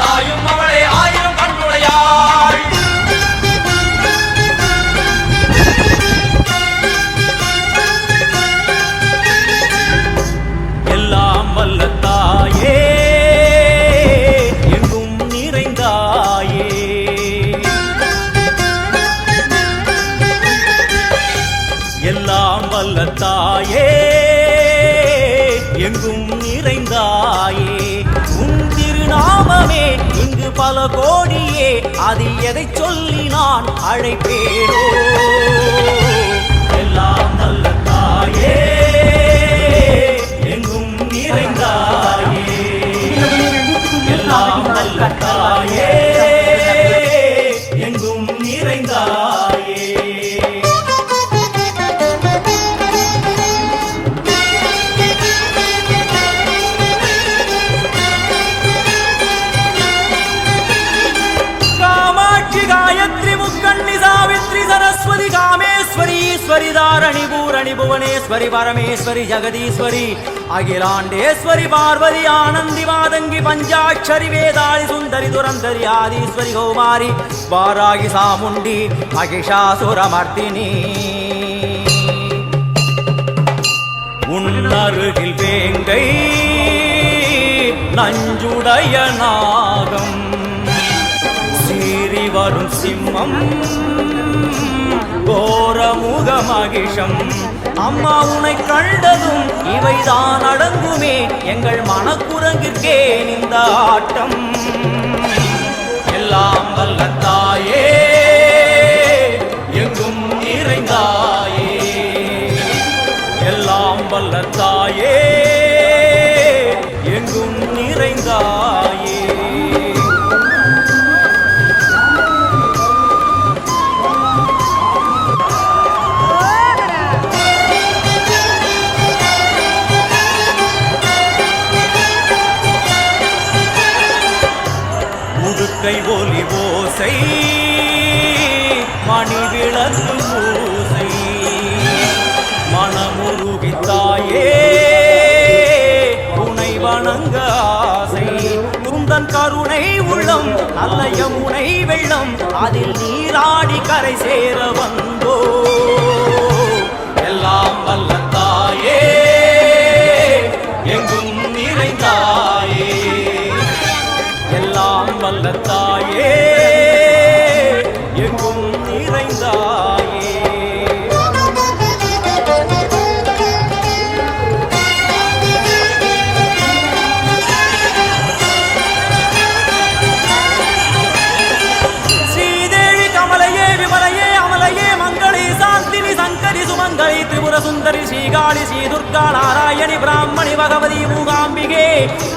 தாயும் அவளே ஆயிரம் கண்ணுடையாள். எல்லாம் வல்ல தாயே எங்கும் நிறைந்தாயே, எல்லாம் வல்ல தாயே எங்கும் நிறைந்தாயே. உன் திருநாமமே இங்கு பல கோடியே, அது எதை சொல்லி நான் அழைப்பேனோ. எல்லாம் வல்ல தாயே எங்கும் நிறைந்தாயே, எல்லாம் வல்ல தாயே எங்கும் நிறைந்தாயே. गायत्री मुक्कण्णि सावित्री सरस्वती कामेश्वरी ईश्वरी धारणी पूरणी भुवनेश्वरी परमेश्वरी जगदीश्वरी अखिलांडेश्वरी पार्वती आनंदी मातंगी पंचाक्षरी वेदाळि सुंदरी दुरंधरी आदीश्वरी कौमारी वारागी सामुंडी महिषासुरमर्दिनी. உன்னருகில் வேங்கை நஞ்சுடைய நாகம், சீறி வரும் சிம்மம் கோரமுக மகிஷம். அம்மா உன்னை கண்டதும் இவைதான் அடங்குமே, எங்கள் மனக்குரங்கிற்கே இந்த ஆட்டம். எல்லாம் வல்ல தாயே எங்கும் நிறைந்தாயே, எல்லாம் வல்ல தாயே எங்கும் நிறைந்தாயே. கை ஒலி ஓசை மணி விளக்கு பூசை, மனமுருகித்தாயே உனை வணங்க ஆசை. உந்தன் கருணை உள்ளம் நல்ல யமுனை வெள்ளம், அதில் நீராடி கரை சேர வந்தோ. எல்லாம் வல்ல தாயே எங்கும் நிறைந்தாயே, எல்லாம் வல்ல தாயே எங்கும் நிறைந்தாயே. ஸ்ரீதேவி கமலையே விமலையே அமலையே மங்களே சாந்தினி சங்கரி சுமங்கலி திரிபுர சுந்தரி ஸ்ரீகாளி ஸ்ரீ துர்கா நாராயணி பிராமணி பகவதி மூகாம்பிகே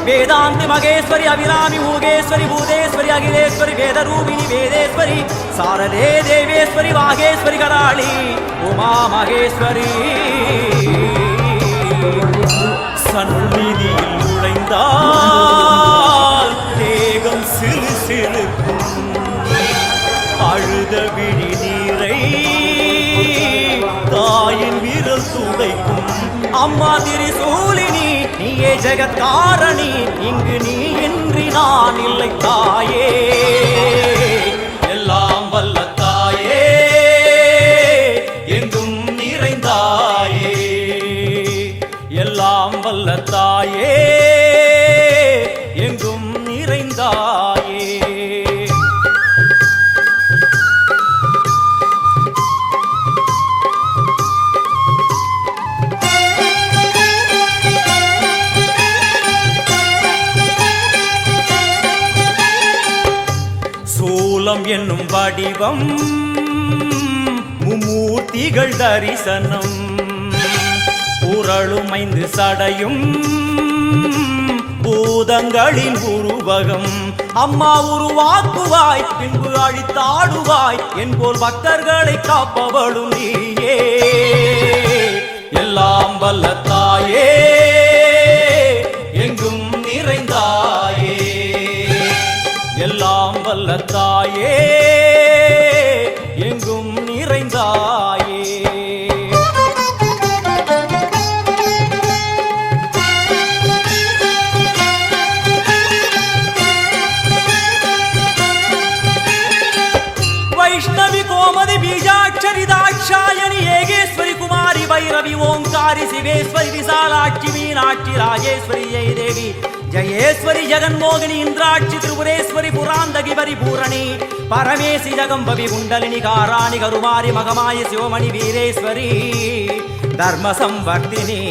வேதாந்தி மகேஸ்வரி அபிராமி மூகேஸ்வரி பூதேஸ்வரி அகிலேஸ்வரி வேதரூபிணி வேதேஸ்வரி சாரதே தேவேஸ்வரி வாகேஸ்வரி கராளி உமா மகேஸ்வரி. சந்நிதியில் நுழைந்தால் தேகம் சிறு சிறுக்கும், அழுத விழி நீரை தாயின் விரல் துடைக்கும். அம்மா திரிசூலினி நீயே ஜெகத்காரணி, இங்கு நீ இன்றி நான் இல்லை தாயே. எல்லாம் வல்ல தாயே எங்கும் நிறைந்தாயே, எல்லாம் வல்ல தாயே எங்கும் நிறைந்தாயே. என்னும் வடிவம் மும்மூர்த்திகள் தரிசனம், உரளுமைந்து சடையும் பூதங்களின் உருவகம். அம்மா உருவாக்குவாய் பின்பு அழித்தாடுவாய், என்போல் பக்தர்களை காப்பவளும் நீயே. எல்லாம் வல்ல தாயே எங்கும் நிறைந்தாயே, எல்லாம் வல்ல தாயே எங்கும் நிறைந்தாயே. दाक्षायणी येगेश्वरी कुमारी भैरवी ओंकारी शिवेश्वरी विशालाक्षी मीनाक्षी राजेश्वरी जय देवी जयेश्वरी जगन्मोहिनी इंद्राक्षी त्रिपुरेश्वरी पुरांदगी परिपूरणी परमेशि जगंबवी कुंडलिनी काराणि करुमारी मगमायि शिवमणि वीरेश्वरी धर्म संवर्धिनी